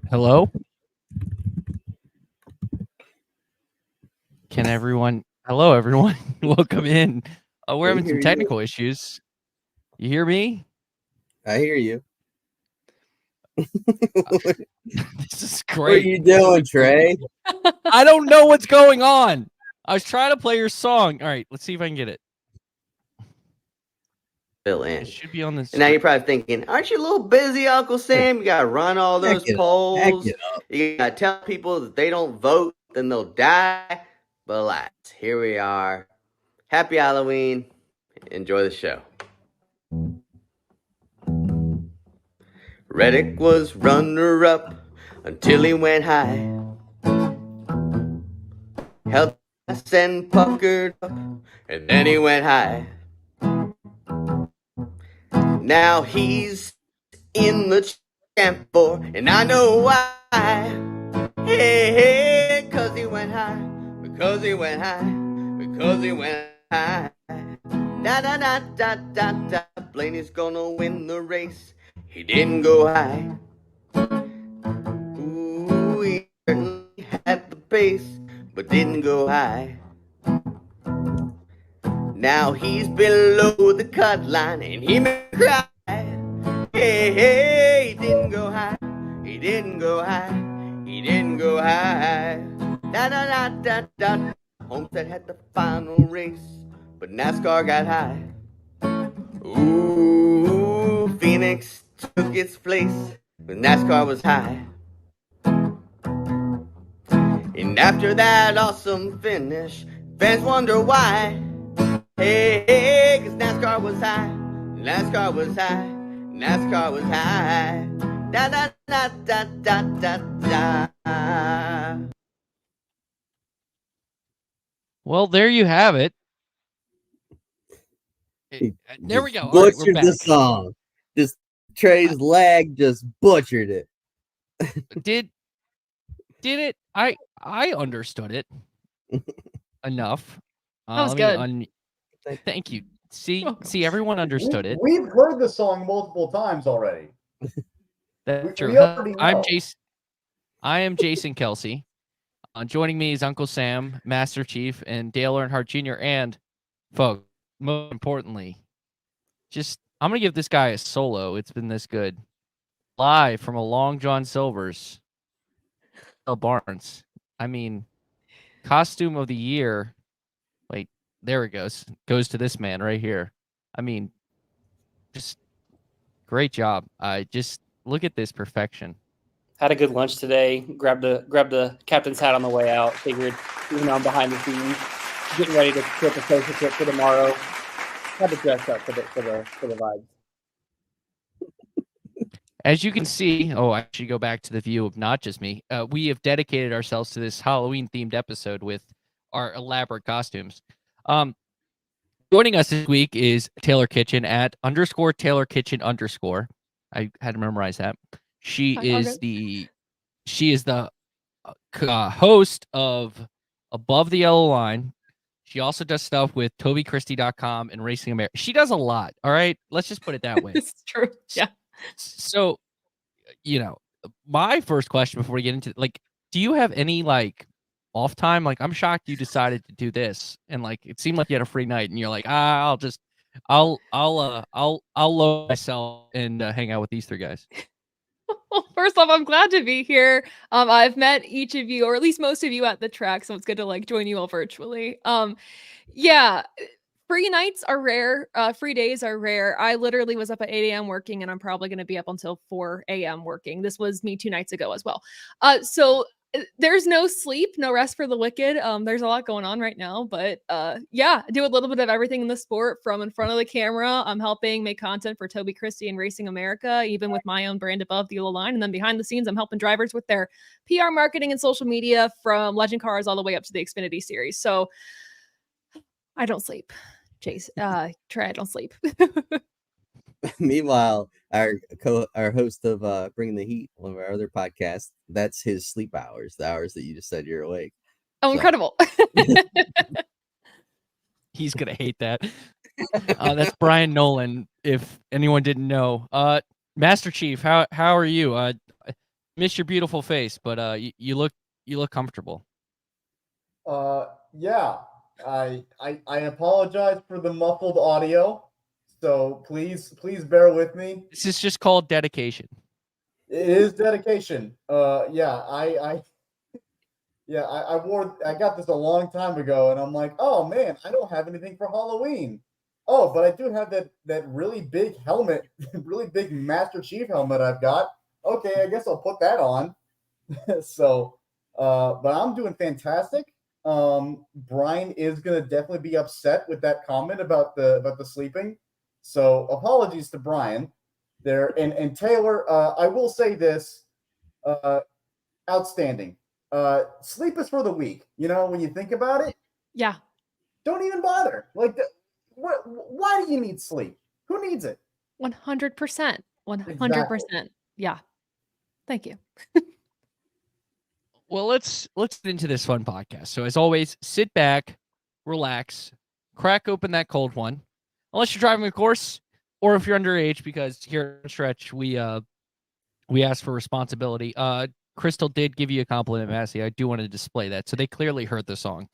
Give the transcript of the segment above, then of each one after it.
Hello? Hello, everyone. Welcome in. We're having some technical issues. You hear me? I hear you. This is great. What are you doing, Trey? I don't know what's going on. I was trying to play your song. All right, let's see if I can get it. Fill in. It should be on this. And now you're probably thinking, aren't you a little busy, Uncle Sam? You got to run all those polls. You got to tell people that they don't vote, then they'll die. But alas, here we are. Happy Halloween. Enjoy the show. Reddick was runner-up until he went high. Held fast and puckered up, and then he went high. Now he's in the champ for, and I know why. Hey, hey, cause he went high, because he went high, because he went high. Da da da da da da. Blaney's gonna win the race. He didn't go high. Ooh, he certainly had the pace, but didn't go high. Now he's below the cut line, and he may cry. Hey, hey, he didn't go high. He didn't go high. He didn't go high. Da da da da da. Homestead had the final race, but NASCAR got high. Ooh, Phoenix took its place, but NASCAR was high. And after that awesome finish, fans wonder why. Hey, hey, cause NASCAR was high. NASCAR was high. NASCAR was high. Da da da da da da da. Well, there you have it. There we go. Butchered the song. Just Trey's lag just butchered it. Did it? I understood it enough. That was good. Thank you. See, everyone understood it. We've heard the song multiple times already. That's true. I'm Jason. I am Jason Kelsey. Joining me is Uncle Sam, Master Chief, and Dale Earnhardt Jr. And, folks, most importantly, I'm going to give this guy a solo. It's been this good. Live from a Long John Silver's, Barnes. I mean, costume of the year. Wait, there it goes. Goes to this man right here. I mean, just great job. Just look at this perfection. Had a good lunch today. Grabbed the captain's hat on the way out. Figured, even though I'm behind the scenes, getting ready to trip a social trip for tomorrow. Had to dress up for the vibes. As you can see, I should go back to the view of not just me. We have dedicated ourselves to this Halloween-themed episode with our elaborate costumes. Joining us this week is Taylor Kitchen at _Taylor Kitchen _ I had to memorize that. She is the host of Above the Yellow Line. She also does stuff with TobyChristie.com and Racing America. She does a lot. All right, let's just put it that way. It's true. Yeah. So, my first question before we get into do you have any off time? I'm shocked you decided to do this, and it seemed like you had a free night, and you're like, I'll load myself and hang out with these three guys. Well, first off, I'm glad to be here. I've met each of you, or at least most of you, at the track, so it's good to join you all virtually. Yeah, free nights are rare. Free days are rare. I literally was up at 8 a.m. working, and I'm probably going to be up until 4 a.m. working. This was me 2 nights ago as well. So there's no sleep, no rest for the wicked. There's a lot going on right now, but yeah, I do a little bit of everything in the sport. From in front of the camera, I'm helping make content for Toby Christie and Racing America, even with my own brand Above the Yellow Line. And then behind the scenes, I'm helping drivers with their PR marketing and social media, from Legend Cars all the way up to the Xfinity Series. So I don't sleep. Chase. Trey, I don't sleep. Meanwhile, our host of Bringing the Heat, one of our other podcasts, that's his sleep hours, the hours that you just said you're awake. Oh, So. incredible. He's gonna hate that. That's Brian Nolan, if anyone didn't know. Master Chief, how are you? I miss your beautiful face, but you look comfortable. Yeah. I apologize for the muffled audio. So please bear with me. This is just called dedication. It is dedication. I got this a long time ago, and I'm like, oh man, I don't have anything for Halloween. Oh, but I do have that really big helmet, really big Master Chief helmet I've got. Okay, I guess I'll put that on. So, but I'm doing fantastic. Brian is gonna definitely be upset with that comment about the sleeping. So apologies to Brian there. And Taylor, I will say this, outstanding. Sleep is for the weak. You know, when you think about it, Yeah. don't even bother. Like, why do you need sleep? Who needs it? 100%. 100%. Yeah. Thank you. Well, let's get into this fun podcast. So as always, sit back, relax, crack open that cold one. Unless you're driving a course, or if you're underage, because here at Stretch we ask for responsibility. Crystal did give you a compliment, Massie. I do want to display that. So they clearly heard the song.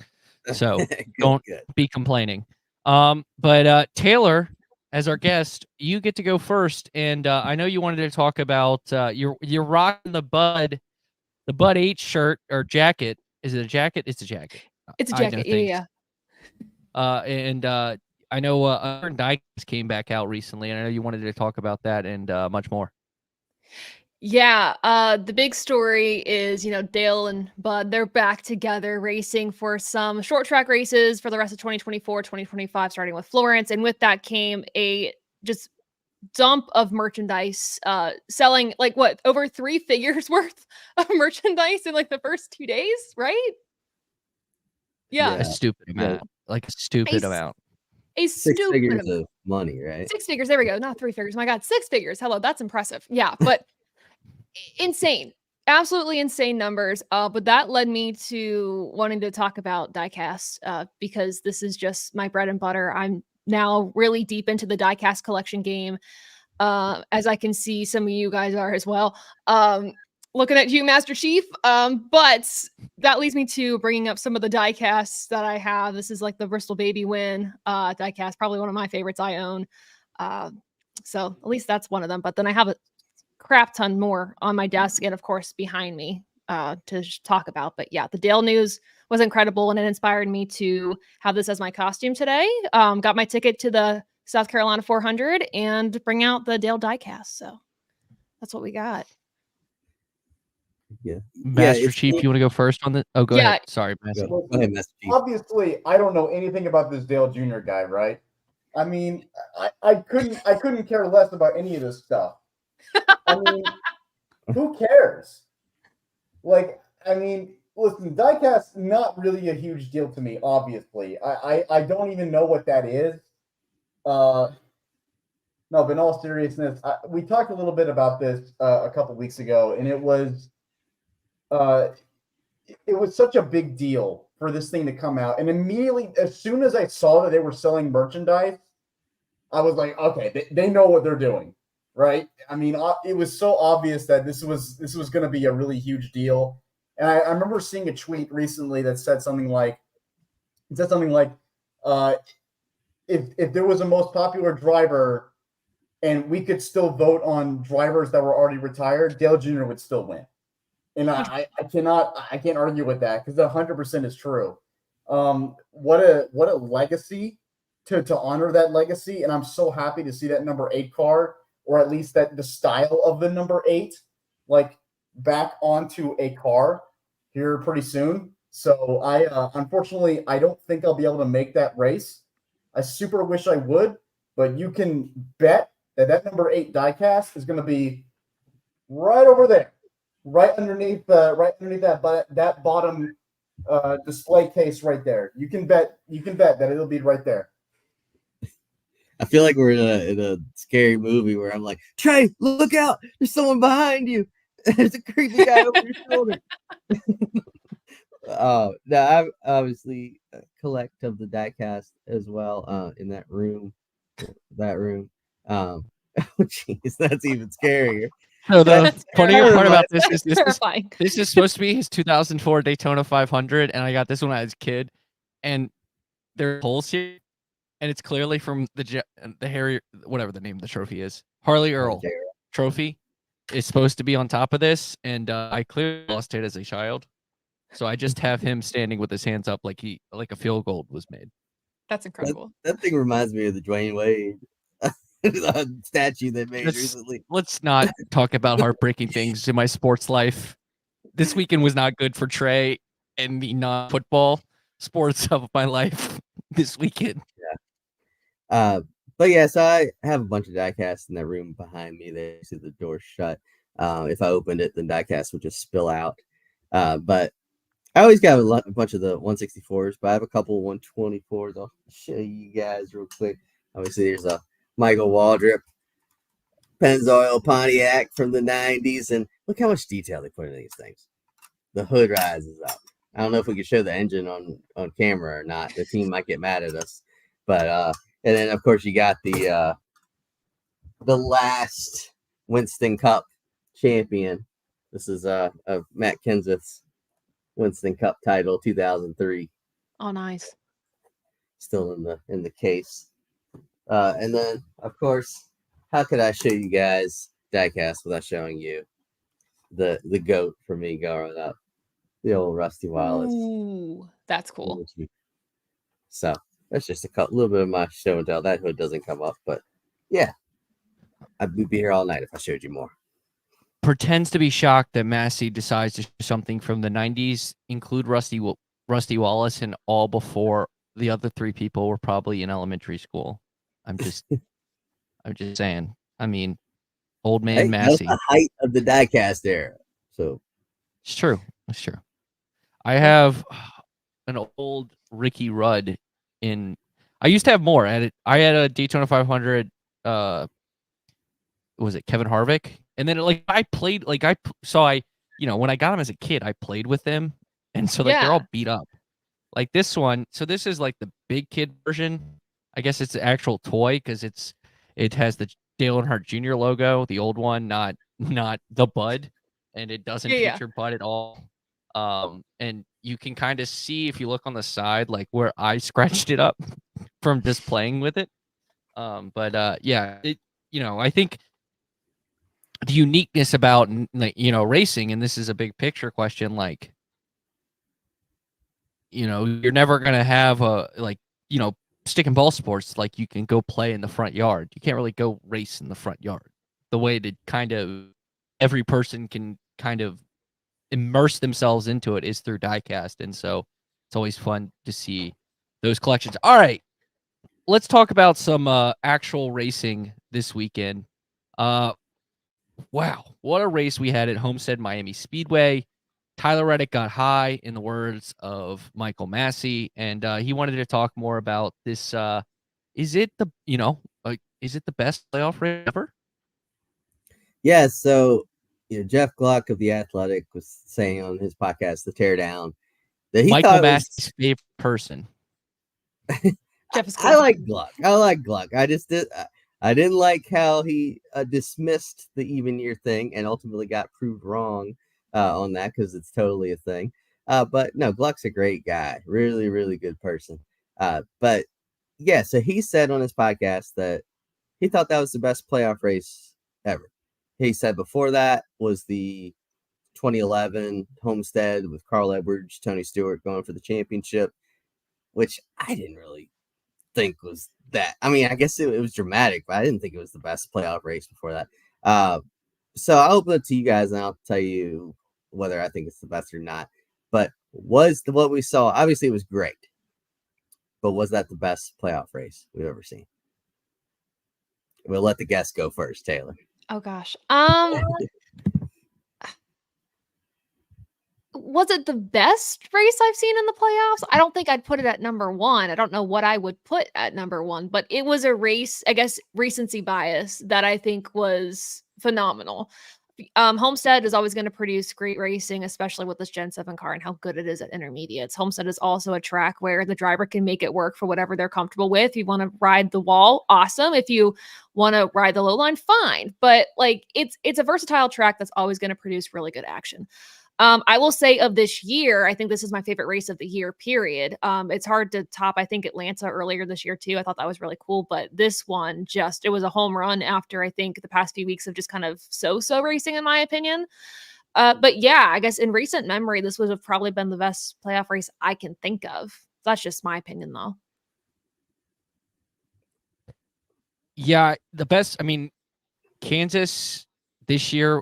So don't be complaining. But Taylor, as our guest, you get to go first. And I know you wanted to talk about you're rocking the Bud 8 shirt or jacket. Is it a jacket? It's a jacket. It's a jacket. Yeah. And I know Diecast came back out recently, and I know you wanted to talk about that and much more. Yeah, the big story is, Dale and Bud, they're back together racing for some short track races for the rest of 2024, 2025, starting with Florence. And with that came a just dump of merchandise, selling over 3 figures worth of merchandise in the first 2 days, right? Yeah. A stupid amount. Like a stupid amount. A 6 stupid figures amount. of money, right? 6 figures. There we go. Not 3 figures. My God, 6 figures. Hello, that's impressive. Yeah, but insane, absolutely insane numbers. But that led me to wanting to talk about diecast, because this is just my bread and butter. I'm now really deep into the diecast collection game, as I can see some of you guys are as well. Looking at you, Master Chief. But that leads me to bringing up some of the diecasts that I have. This is like the Bristol Baby Win diecast, probably one of my favorites I own. So at least that's one of them. But then I have a crap ton more on my desk and of course behind me to talk about. But yeah, the Dale news was incredible and it inspired me to have this as my costume today. Got my ticket to the South Carolina 400 and bring out the Dale diecast. So that's what we got. Yeah. Master Chief, you want to go first on the? Oh, go ahead. Sorry, Master. Go ahead, Master Chief. Obviously, I don't know anything about this Dale Jr. guy, right? I mean, I couldn't care less about any of this stuff. I mean, who cares? Listen, diecast not really a huge deal to me, obviously. I don't even know what that is. No, but in all seriousness, we talked a little bit about this a couple weeks ago, and it was such a big deal for this thing to come out. And immediately, as soon as I saw that they were selling merchandise, I was like, okay, they know what they're doing. Right. I mean, it was so obvious that this was going to be a really huge deal. And I remember seeing a tweet recently that said something like, if there was a most popular driver and we could still vote on drivers that were already retired, Dale Jr. would still win. And I can't argue with that because 100% is true. What a legacy to honor that legacy. And I'm so happy to see that number 8 car, or at least that the style of the number 8, back onto a car here pretty soon. So unfortunately, I don't think I'll be able to make that race. I super wish I would, but you can bet that number 8 diecast is going to be right over there, right underneath that bottom display case right there. You can bet that it'll be right there. I feel like we're in a scary movie where I'm like, Trey, look out! There's someone behind you. There's a creepy guy over your shoulder. No, I obviously collect of the diecast as well. In that room, Oh, jeez, that's even scarier. So the funnier part about this is terrifying. This is supposed to be his 2004 Daytona 500, and I got this one as a kid, and there are holes here, and it's clearly from the Harry, whatever the name of the trophy is, Harley Earl trophy is supposed to be on top of this, and I clearly lost it as a child, so I just have him standing with his hands up like a field goal was made. That's incredible. That thing reminds me of the Dwayne Wade statue they made recently. Let's not talk about heartbreaking things in my sports life. This weekend was not good for Trey and the non-football sports of my life this weekend. Yeah. But yeah, so I have a bunch of diecasts in that room behind me. They see the door shut. If I opened it, then diecast would just spill out. But I always got a bunch of the 164s, but I have a couple 124s. I'll show you guys real quick. Obviously, there's a Michael Waldrop Pennzoil Pontiac from the 90s, and look how much detail they put in these things. The hood rises up. I don't know if we can show the engine on camera or not. The team might get mad at us, but and then of course you got the last Winston Cup champion. This is Matt Kenseth's Winston Cup title, 2003. Oh, nice. Still in the case. And then of course, how could I show you guys diecast without showing you the GOAT for me growing up, the old Rusty Wallace. Ooh, that's cool. So that's just a little bit of my show and tell. That hood doesn't come up, but yeah, I'd be here all night if I showed you more. Pretends to be shocked that Massie decides to show something from the 90s, include Rusty Wallace, and all before the other three people were probably in elementary school. I'm just saying. I mean, old man Massie. That's the height of the diecast era. So it's true. It's true. I have an old Ricky Rudd I used to have more. I had a Daytona 500. Was it Kevin Harvick? And then I played when I got him as a kid, I played with them, and so they're all beat up. Like this one. So this is like the big kid version. I guess it's the actual toy because it has the Dale Earnhardt Jr. logo, the old one, not the Bud, and it doesn't feature Bud at all. And you can kind of see if you look on the side, like where I scratched it up from just playing with it. I think the uniqueness about racing, and this is a big picture question, like, you're never gonna have stick and ball sports, like you can go play in the front yard. You can't really go race in the front yard. The way that kind of every person can kind of immerse themselves into it is through diecast, and so it's always fun to see those collections. All right, let's talk about some actual racing this weekend. Wow, what a race we had at Homestead Miami Speedway. Tyler Reddick got high, in the words of Michael Massie, and he wanted to talk more about this. Is it the best playoff race ever? Yeah, so Jeff Gluck of The Athletic was saying on his podcast, The Teardown, that he Michael Massie's favorite person. Jeff is cool. I like Gluck. I didn't like how he dismissed the even year thing and ultimately got proved wrong on that because it's totally a thing. But no, Gluck's a great guy, really, really good person. But yeah, so he said on his podcast that he thought that was the best playoff race ever. He said before that was the 2011 Homestead with Carl Edwards, Tony Stewart going for the championship, which I didn't really think was that. I mean, I guess it was dramatic, but I didn't think it was the best playoff race before that. So I'll open it to you guys and I'll tell you whether I think it's the best or not. But what we saw, obviously it was great, but was that the best playoff race we've ever seen? We'll let the guest go first, Taylor. Oh gosh. was it the best race I've seen in the playoffs? I don't think I'd put it at number one. I don't know what I would put at number one, but it was a race, I guess, recency bias that I think was phenomenal. Homestead is always going to produce great racing, especially with this Gen 7 car and how good it is at intermediates. Homestead is also a track where the driver can make it work for whatever they're comfortable with. If you want to ride the wall, awesome. If you want to ride the low line, fine. But like it's a versatile track that's always going to produce really good action. I will say of this year, I think this is my favorite race of the year, period. It's hard to top, I think, Atlanta earlier this year, too. I thought that was really cool. But this one, it was a home run after, I think, the past few weeks of just kind of so-so racing, in my opinion. But yeah, I guess in recent memory, this would have probably been the best playoff race I can think of. That's just my opinion, though. Yeah, the best. I mean, Kansas this year,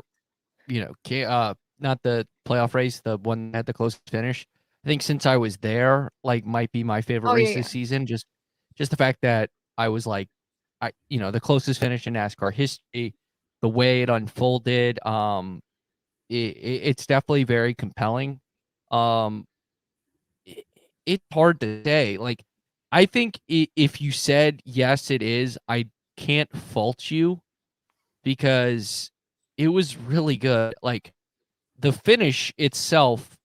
not the playoff race, the one that had the closest finish. I think since I was there, like, might be my favorite race this season. Just the fact that I was like, the closest finish in NASCAR history, the way it unfolded. It's definitely very compelling. It's hard to say. Like, I think if you said yes, it is, I can't fault you because it was really good. Like, the finish itself,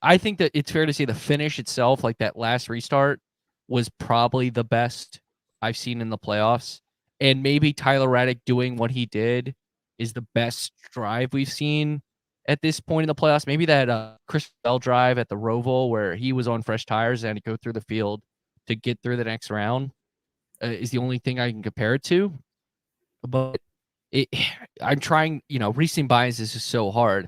I think that it's fair to say the finish itself, like that last restart, was probably the best I've seen in the playoffs. And maybe Tyler Reddick doing what he did is the best drive we've seen at this point in the playoffs. Maybe that Chris Bell drive at the Roval where he was on fresh tires and go through the field to get through the next round is the only thing I can compare it to. But I'm trying, recent bias is just so hard.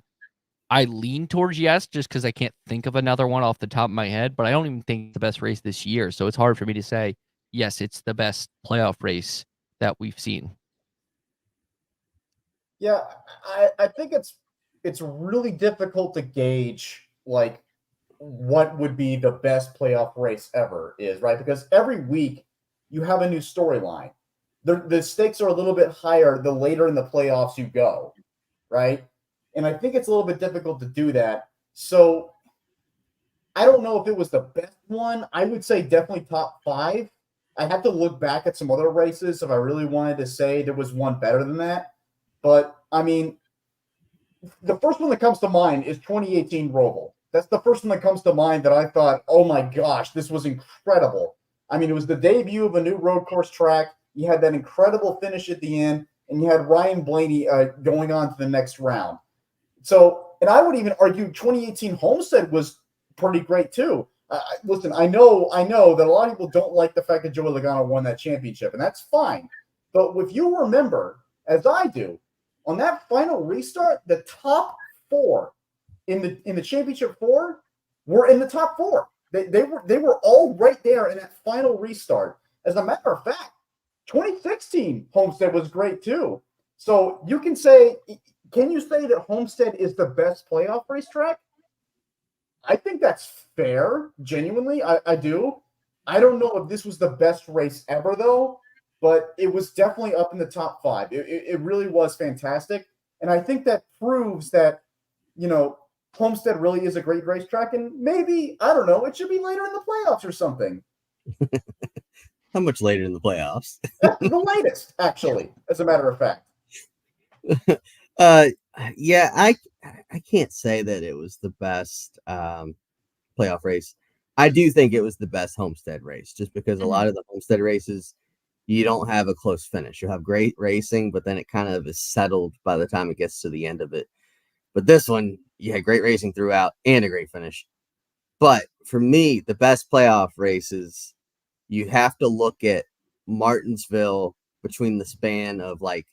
I lean towards yes, just because I can't think of another one off the top of my head, but I don't even think it's the best race this year. So it's hard for me to say, yes, it's the best playoff race that we've seen. Yeah, I think it's really difficult to gauge like what would be the best playoff race ever is, right? Because every week you have a new storyline. The stakes are a little bit higher the later in the playoffs you go, right? And I think it's a little bit difficult to do that. So I don't know if it was the best one. I would say definitely top 5. I have to look back at some other races if I really wanted to say there was one better than that. But, I mean, the first one that comes to mind is 2018 Roval. That's the first one that comes to mind that I thought, oh my gosh, this was incredible. I mean, it was the debut of a new road course track. You had that incredible finish at the end, and you had Ryan Blaney going on to the next round. So, and I would even argue 2018 Homestead was pretty great too. Listen, I know that a lot of people don't like the fact that Joey Logano won that championship, and that's fine. But if you remember, as I do, on that final restart, the top 4 in the championship 4 were in the top 4. They were all right there in that final restart. As a matter of fact, 2016 Homestead was great too. So you can say, can you say that Homestead is the best playoff racetrack? I think that's fair. Genuinely, I do. I don't know if this was the best race ever though, but it was definitely up in the top 5. It really was fantastic. And I think that proves that, Homestead really is a great racetrack. And maybe, I don't know, it should be later in the playoffs or something. How much later in the playoffs? The latest, actually, as a matter of fact. Yeah, I can't say that it was the best playoff race. I do think it was the best Homestead race, just because a lot of the Homestead races, you don't have a close finish. You'll have great racing, but then it kind of is settled by the time it gets to the end of it. But this one, you had great racing throughout and a great finish. But for me, the best playoff races, you have to look at Martinsville between the span of like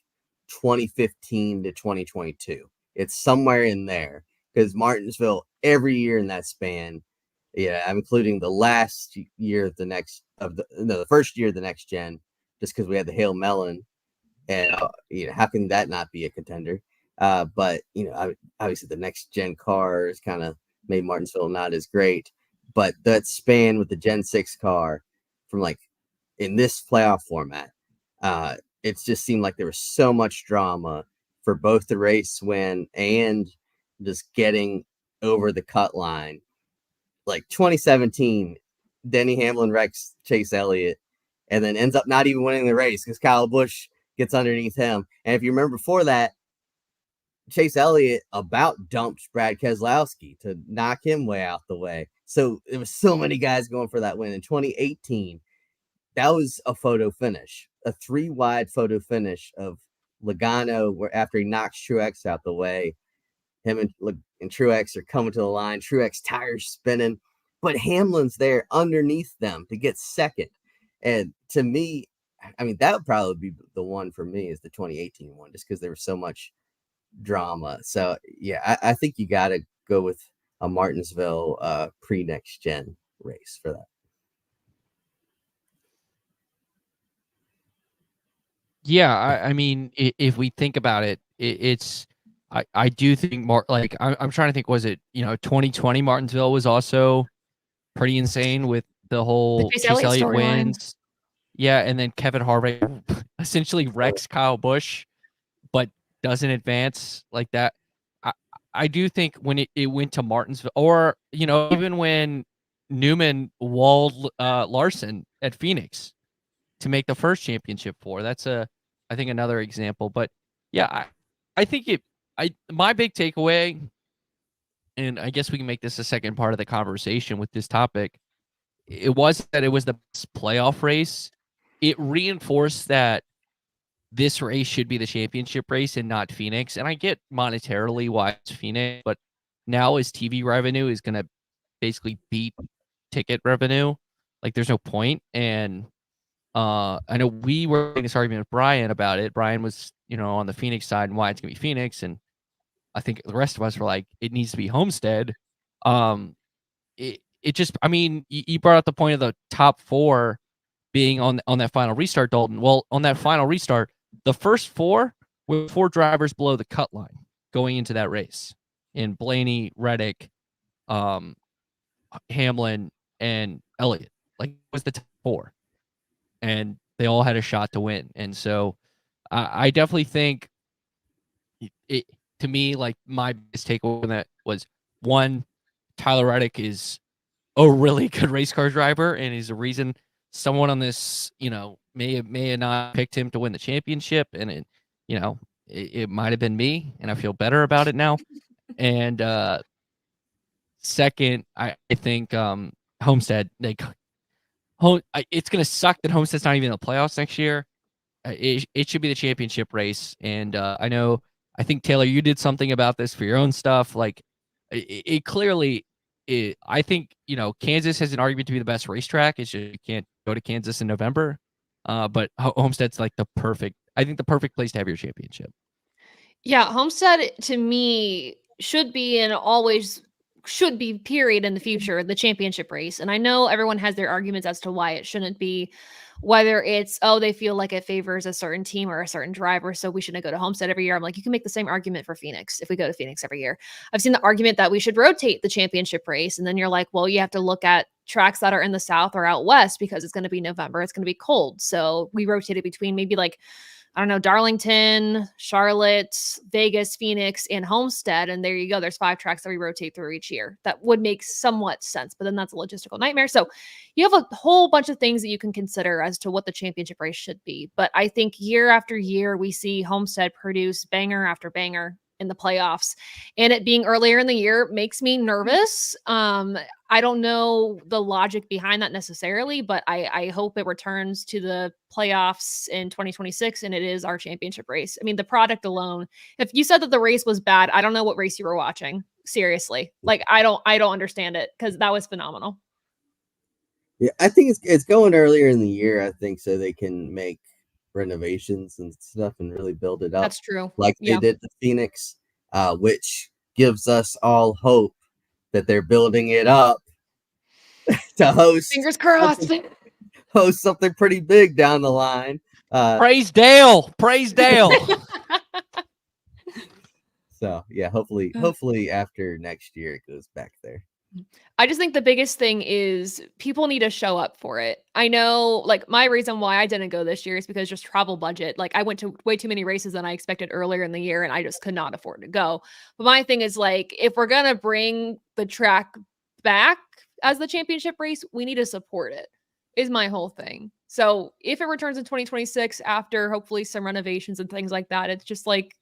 2015 to 2022. It's somewhere in there because Martinsville every year in that span, I'm including the last year of the first year of the next gen, just because we had the Hail Melon, and how can that not be a contender? But obviously the next gen cars kind of made Martinsville not as great, but that span with the Gen 6 car from like in this playoff format, it just seemed like there was so much drama for both the race win and just getting over the cut line. Like 2017, Denny Hamlin wrecks Chase Elliott and then ends up not even winning the race because Kyle Busch gets underneath him. And if you remember before that, Chase Elliott about dumped Brad Keselowski to knock him way out the way. So there was so many guys going for that win. In 2018, that was a photo finish, a 3-wide photo finish of Logano, where after he knocks Truex out the way, him and Truex are coming to the line. Truex tires spinning, but Hamlin's there underneath them to get second. And to me, I mean, that would probably be the one for me is the 2018 one, just because there was so much drama. So yeah, I think you got to go with a Martinsville pre-next gen race for that. Yeah, I mean, if we think about it, it's I do think I'm trying to think, was it 2020 Martinsville was also pretty insane with the whole Chase Elliott wins. Yeah, and then Kevin Harvick essentially wrecks Kyle Busch, but doesn't advance like that. I do think when it went to Martinsville, or even when Newman walled Larson at Phoenix to make the first championship for, that's I think another example. But yeah, I think my big takeaway, and I guess we can make this a second part of the conversation with this topic, it was that it was the best playoff race. It reinforced that this race should be the championship race and not Phoenix. And I get monetarily why it's Phoenix, but now his TV revenue is going to basically beat ticket revenue. Like, there's no point. And I know we were having this argument with Brian about it. Brian was, on the Phoenix side and why it's going to be Phoenix. And I think the rest of us were like, it needs to be Homestead. It just, I mean, you brought up the point of the top 4 being on that final restart, Dalton. Well, on that final restart, the first 4 were 4 drivers below the cut line going into that race. In Blaney, Reddick, Hamlin, and Elliott. Like, it was the top 4. And they all had a shot to win. And so I definitely think it, to me, like, my biggest takeaway from that was, one, Tyler Reddick is a really good race car driver and is a reason someone on this, may have not picked him to win the championship. And it might have been me, and I feel better about it now. And second, I think Homestead, it's going to suck that Homestead's not even in the playoffs next year. It should be the championship race. And I think, Taylor, you did something about this for your own stuff. Like, it clearly, I think, Kansas has an argument to be the best racetrack. It's just you can't go to Kansas in November. But Homestead's like the perfect place to have your championship. Yeah, Homestead to me should be and always should be, period, in the future, the championship race. And I know everyone has their arguments as to why it shouldn't be, whether it's, they feel like it favors a certain team or a certain driver, so we shouldn't go to Homestead every year. I'm like, you can make the same argument for Phoenix if we go to Phoenix every year. I've seen the argument that we should rotate the championship race. And then you're like, well, you have to look at tracks that are in the South or out West because it's going to be November. It's going to be cold. So we rotated between maybe like, I don't know, Darlington, Charlotte, Vegas, Phoenix, and Homestead. And there you go. There's 5 tracks that we rotate through each year. That would make somewhat sense, but then that's a logistical nightmare. So you have a whole bunch of things that you can consider as to what the championship race should be. But I think year after year, we see Homestead produce banger after banger in the playoffs, and it being earlier in the year makes me nervous. I don't know the logic behind that necessarily, but I hope it returns to the playoffs in 2026 and it is our championship race. I mean, the product alone, if you said that the race was bad, I don't know what race you were watching. Seriously. Like, I don't understand it, because that was phenomenal. Yeah, I think it's going earlier in the year, I think, so they can make renovations and stuff and really build it up. That's true. Like they did the Phoenix, which gives us all hope that they're building it up to host. Fingers crossed. Host something pretty big down the line. Praise Dale. Praise Dale. So yeah, hopefully after next year it goes back there. I just think the biggest thing is people need to show up for it. I know, like, my reason why I didn't go this year is because just travel budget. Like, I went to way too many races than I expected earlier in the year, and I just could not afford to go. But my thing is, like, if we're gonna bring the track back as the championship race, we need to support it, is my whole thing. So if it returns in 2026 after hopefully some renovations and things like that, it's just like,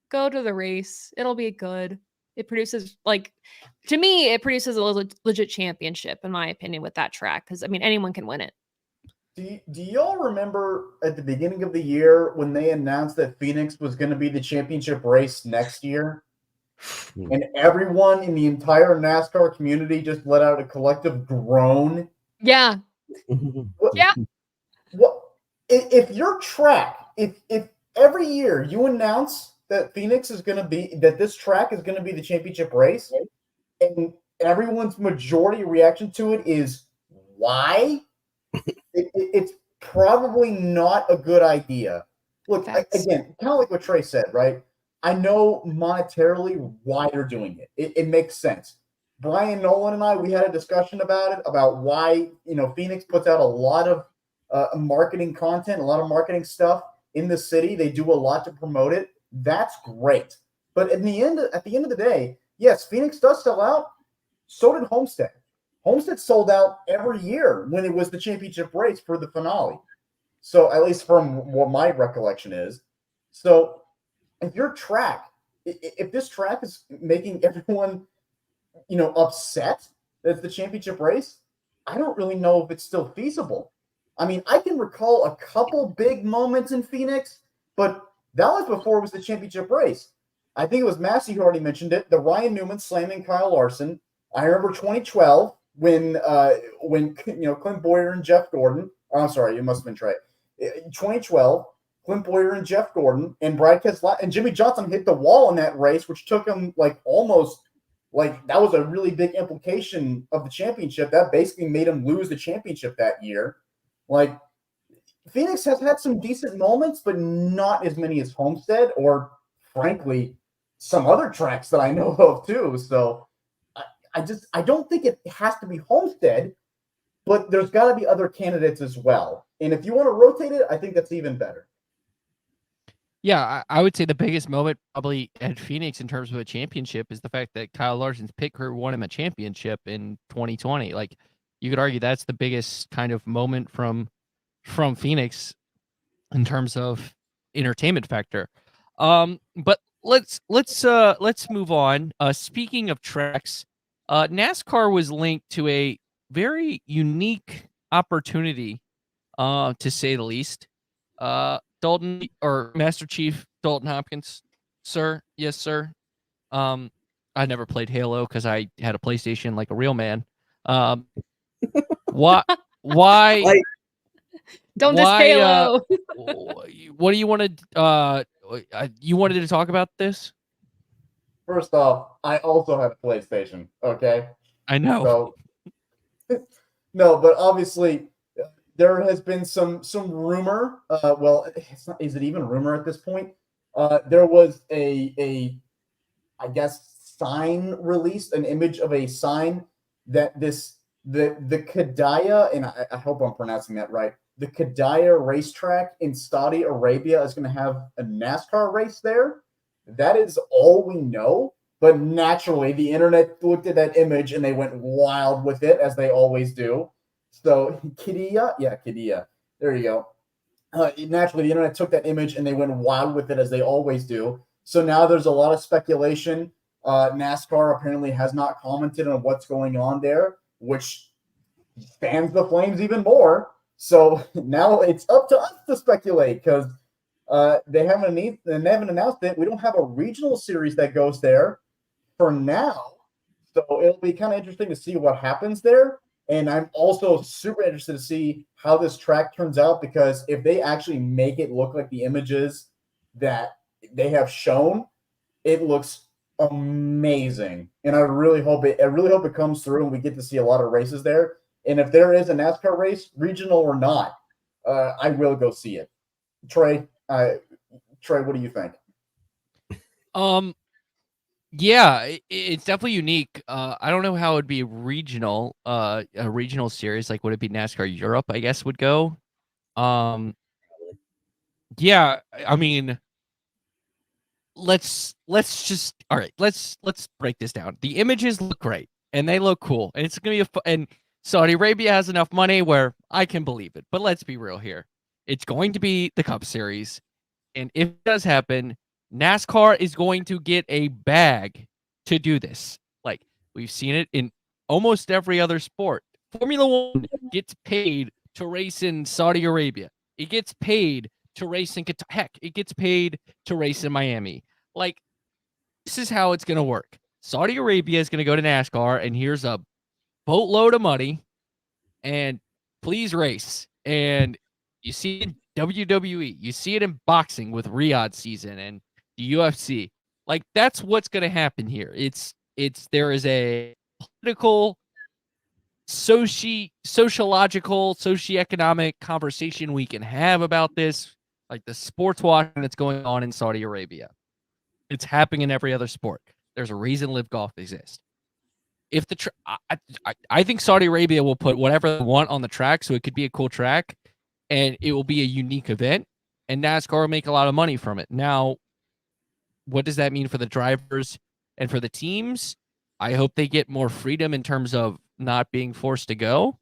go to the race. It'll be good. It produces, like, to me, it produces a legit championship, in my opinion, with that track. Because, I mean, anyone can win it. Do y'all remember at the beginning of the year when they announced that Phoenix was going to be the championship race next year? And everyone in the entire NASCAR community just let out a collective groan. Yeah. Yeah. What if your track, if every year you announce that Phoenix is going to be, that this track is going to be the championship race, and everyone's majority reaction to it is why? It's probably not a good idea. Look, again, kind of like what Trey said, right? I know monetarily why they're doing it. It makes sense. Brian Nolan and I, we had a discussion about it, about why, Phoenix puts out a lot of marketing content, a lot of marketing stuff in the city. They do a lot to promote it. That's great. But at the end of the day, yes, Phoenix does sell out. So did Homestead. Homestead sold out every year when it was the championship race for the finale. So at least from what my recollection is. So if your track, if this track is making everyone, upset that it's the championship race, I don't really know if it's still feasible. I mean, I can recall a couple big moments in Phoenix, but that was before it was the championship race. I think it was Massie who already mentioned it. The Ryan Newman slamming Kyle Larson. I remember 2012 when Clint Boyer and Jeff Gordon. Oh, I'm sorry, it must have been Trey. 2012, Clint Boyer and Jeff Gordon and Brad Keselowski and Jimmy Johnson hit the wall in that race, which took him that was a really big implication of the championship. That basically made him lose the championship that year. Like, Phoenix has had some decent moments, but not as many as Homestead or, frankly, some other tracks that I know of too. So I don't think it has to be Homestead, but there's got to be other candidates as well. And if you want to rotate it, I think that's even better. Yeah, I would say the biggest moment probably at Phoenix in terms of a championship is the fact that Kyle Larson's pit crew won him a championship in 2020. Like, you could argue that's the biggest kind of moment from Phoenix in terms of entertainment factor. But let's move on. Speaking of tracks, NASCAR was linked to a very unique opportunity, to say the least. Dalton, or Master Chief Dalton Hopkins, sir. Yes, sir. I never played Halo because I had a PlayStation like a real man. Why? Don't diss Halo. What do you want to? You wanted to talk about this? First off, I also have a PlayStation. Okay, I know. So, no, but obviously there has been some rumor. Well, it's not. Is it even rumor at this point? There was a I guess sign released, an image of a sign that the Qiddiya, and I hope I'm pronouncing that right. The Qiddiya racetrack in Saudi Arabia is going to have a NASCAR race there. That is all we know. But naturally, the internet looked at that image and they went wild with it, as they always do. So Qiddiya. There you go. Naturally, the internet took that image and they went wild with it, as they always do. So now there's a lot of speculation. NASCAR apparently has not commented on what's going on there, which fans the flames even more. So now it's up to us to speculate, because they haven't announced it. We don't have a regional series that goes there for now. So it'll be kind of interesting to see what happens there. And I'm also super interested to see how this track turns out, because if they actually make it look like the images that they have shown, it looks amazing. And I really hope it comes through and we get to see a lot of races there. And if there is a NASCAR race, regional or not, I will go see it. Trey, what do you think? Yeah, it's definitely unique. I don't know how it would be regional, a regional series. Like, would it be NASCAR Europe? I guess would go. Um, yeah, I mean, let's just all right. Let's break this down. The images look great and they look cool, and it's gonna be and Saudi Arabia has enough money where I can believe it. But let's be real here. It's going to be the Cup Series, and if it does happen, NASCAR is going to get a bag to do this. Like, we've seen it in almost every other sport. Formula One gets paid to race in Saudi Arabia. It gets paid to race in Qatar. Heck, it gets paid to race in Miami. Like, this is how it's going to work. Saudi Arabia is going to go to NASCAR, and here's a boatload of money, and please race. And you see it in WWE, you see it in boxing with Riyadh season and the UFC. Like, that's what's going to happen here. There is a political, sociological, socioeconomic conversation we can have about this, like the sports watching that's going on in Saudi Arabia. It's happening in every other sport. There's a reason Live Golf exists. If the I think Saudi Arabia will put whatever they want on the track, so it could be a cool track, and it will be a unique event, and NASCAR will make a lot of money from it. Now, what does that mean for the drivers and for the teams? I hope they get more freedom in terms of not being forced to go,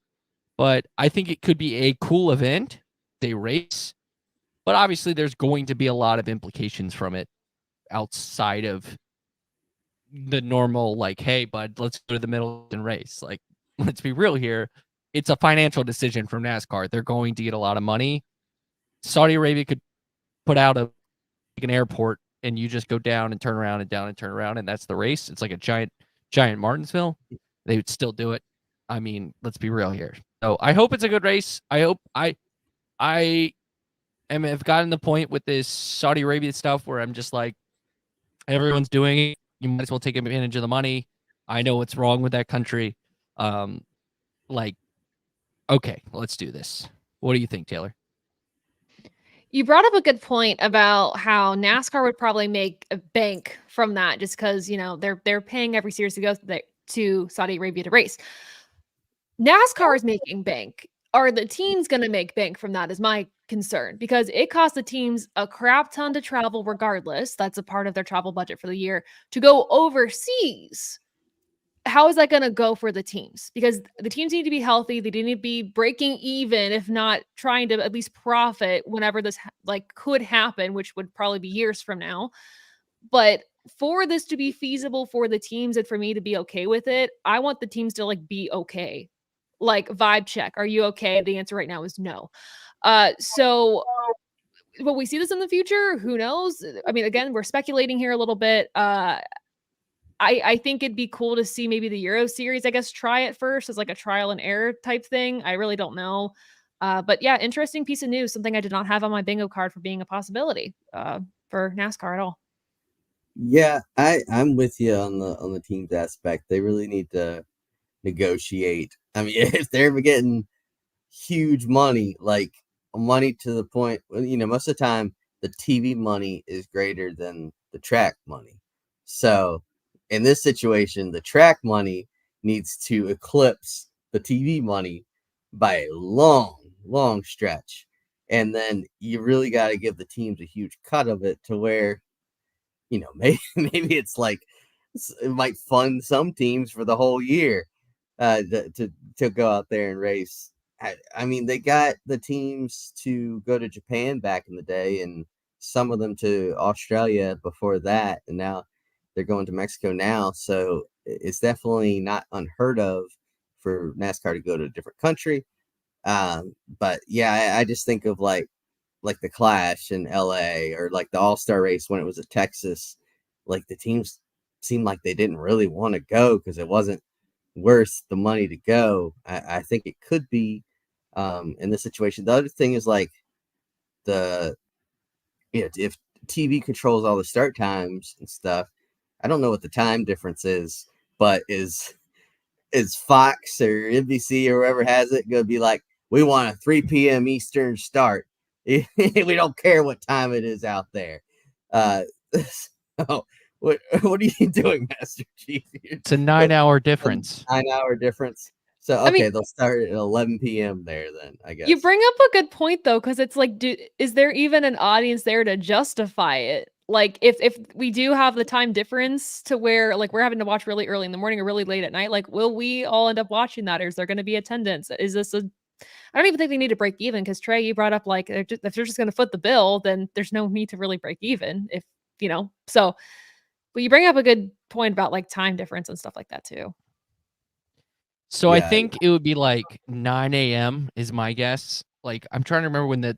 but I think it could be a cool event. They race, but obviously there's going to be a lot of implications from it outside of the normal, like, hey, bud, let's go to the middle and race. Like, let's be real here. It's a financial decision from NASCAR. They're going to get a lot of money. Saudi Arabia could put out an airport and you just go down and turn around and down and turn around, and that's the race. It's like a giant Martinsville. They would still do it. I mean, let's be real here. So I hope it's a good race. I hope I have gotten the point with this Saudi Arabia stuff where I'm just like, everyone's doing it. You might as well take advantage of the money. I know what's wrong with that country. Like, okay, let's do this. What do you think, Taylor? You brought up a good point about how NASCAR would probably make a bank from that, just because they're paying every series to go to Saudi Arabia to race. NASCAR is making bank. Are the teams going to make bank from that is my concern, because it costs the teams a crap ton to travel regardless. That's a part of their travel budget for the year to go overseas. How is that going to go for the teams? Because the teams need to be healthy. They need to be breaking even, if not trying to at least profit whenever this could happen, which would probably be years from now. But for this to be feasible for the teams and for me to be okay with it, I want the teams to be okay. Like, vibe check. Are you okay? The answer right now is no. So will we see this in the future? Who knows? I mean, again, we're speculating here a little bit. I think it'd be cool to see maybe the Euro Series, I guess, try it first as like a trial and error type thing. I really don't know. But yeah, interesting piece of news. Something I did not have on my bingo card for being a possibility for NASCAR at all. Yeah, I'm with you on the teams aspect. They really need to negotiate. I mean, if they're getting huge money, like money to the point, most of the time the TV money is greater than the track money. So in this situation, the track money needs to eclipse the TV money by a long stretch. And then you really got to give the teams a huge cut of it to where, maybe it's like, it might fund some teams for the whole year to go out there and race. I mean, they got the teams to go to Japan back in the day, and some of them to Australia before that, and now they're going to Mexico now. So it's definitely not unheard of for NASCAR to go to a different country. But yeah, I just think of like the Clash in LA, or like the All-Star race when it was at Texas. Like, the teams seemed like they didn't really want to go because it wasn't worth the money to go. I think it could be in this situation. The other thing is like if TV controls all the start times and stuff, I don't know what the time difference is, but is Fox or NBC or whoever has it going to be like, we want a 3 p.m. Eastern start? We don't care what time it is out there. So What are you doing, Master Chief? It's a 9-hour difference. 9-hour difference. So okay, I mean, they'll start at 11 p.m. there. Then I guess you bring up a good point though, because it's like, is there even an audience there to justify it? Like, if we do have the time difference to where like we're having to watch really early in the morning or really late at night, like, will we all end up watching that, or is there going to be attendance? Is this a I don't even think they need to break even, because Trey, you brought up like if they're just going to foot the bill, then there's no need to really break even. If so. But you bring up a good point about like time difference and stuff like that too. So I Yeah. think it would be like 9 a.m. is my guess. Like, I'm trying to remember when the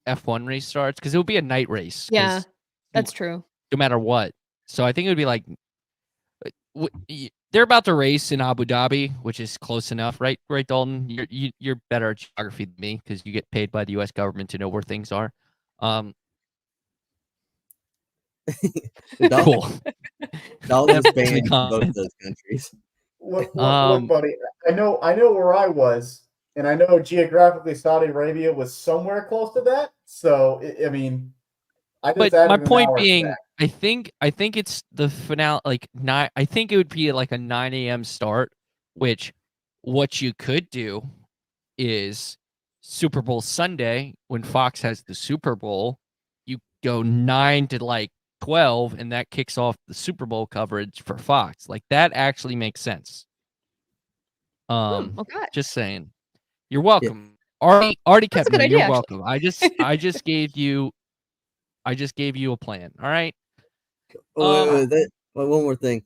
F1 race starts, because it would be a night race. Yeah, that's true. No matter what. So I think it would be like they're about to race in Abu Dhabi, which is close enough, right? Right, Dalton? You're better at geography than me because you get paid by the U.S. government to know where things are. Cool. Dalton's banned in both those countries. Look, buddy. I know where I was, and I know geographically Saudi Arabia was somewhere close to that. So I mean, I just but my point being, I think it's the finale, like 9. I think it would be like a 9 a.m. start. Which, what you could do is Super Bowl Sunday when Fox has the Super Bowl, you go 9 to like 12, and that kicks off the Super Bowl coverage for Fox. Like, that actually makes sense. Okay. Just saying. You're welcome. Yeah. Already kept me. You're welcome. I just gave you a plan. All right. One more thing